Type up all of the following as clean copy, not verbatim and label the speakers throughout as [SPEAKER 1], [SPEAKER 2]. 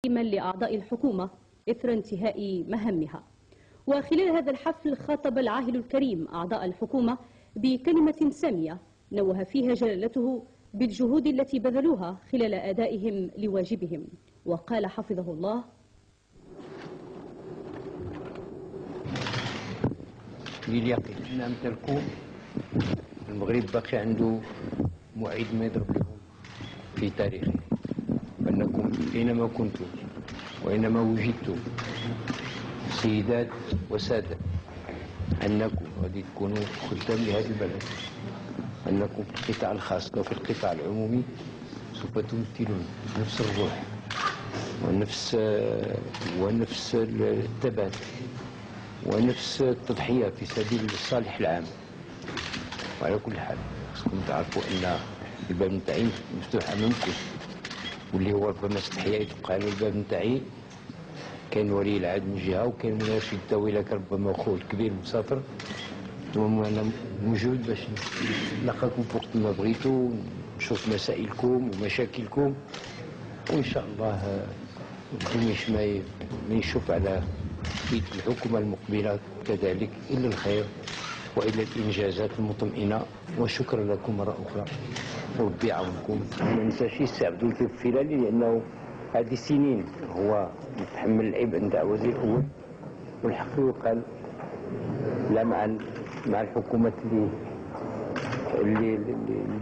[SPEAKER 1] لأعضاء الحكومة إثر انتهاء مهامها. وخلال هذا الحفل خاطب العاهل الكريم أعضاء الحكومة بكلمة سامية نوه فيها جلالته بالجهود التي بذلوها خلال أدائهم لواجبهم، وقال حفظه الله:
[SPEAKER 2] لليقين أن أمثالكم المغرب باقي عنده موعد ما يضرب لهم في تاريخه، أنكم أينما كنتم وأينما وجدتم سيدات وسادة أنكم غادي تكونوا خدام لهذا البلد، أنكم في القطاع الخاص وفي القطاع العمومي سوف تمثلون نفس الروح ونفس الثبات ونفس التضحية في سبيل الصالح العام. وعلى كل حال خصكم تعرفوا أن الباب نتاعي مفتوح أمامكم، واللي هو ربما استحيا يتوقع له الباب نتاعي. كان ولي العهد من جهة وكان مناشد الدولة ربما خوه الكبير مسافر، ثم أنا موجود باش نلقاكم في وقت ما بغيتوا، نشوف مسائلكم ومشاكلكم، وإن شاء الله الجميع ما يشوف على يد الحكومة المقبلة كذلك إلا الخير وإلا الإنجازات المطمئنة. وشكرا لكم مرة أخرى وربي يعاونكم. ما ننساش السي عبد اللطيف الفيلالي، لأنه هذه سنين هو يتحمل العبء نتاع وزير الأول، والحق يقال لا مع الحكومات اللي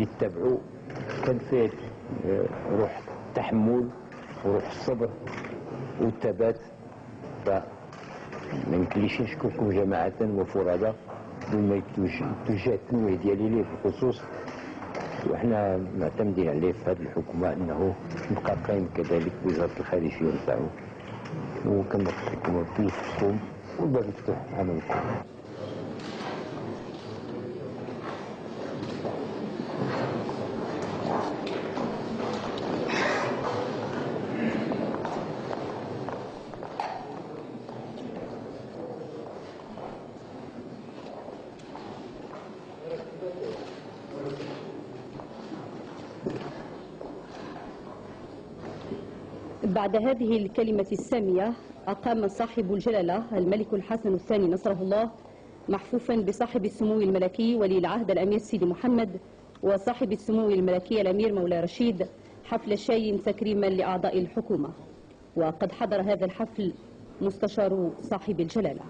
[SPEAKER 2] اتبعوا كان فيه روح التحمل وروح الصبر والثبات. فما يمكنليش نشكركم جماعة وفرادى بما يتوجه التنويه ديالي ليه في الخصوص، وحنا معتمدين عليه في هذه الحكومة انه يبقى قائم كذلك بوزارة الخارجية نتاعو، وكما قلت لكم ربي يوفقكم والباب مفتوح امامكم.
[SPEAKER 1] بعد هذه الكلمة السامية أقام صاحب الجلالة الملك الحسن الثاني نصره الله محفوفا بصاحب السمو الملكي ولي العهد الأمير سيدي محمد وصاحب السمو الملكي الأمير مولاي رشيد حفل شاي تكريما لأعضاء الحكومة. وقد حضر هذا الحفل مستشار صاحب الجلالة.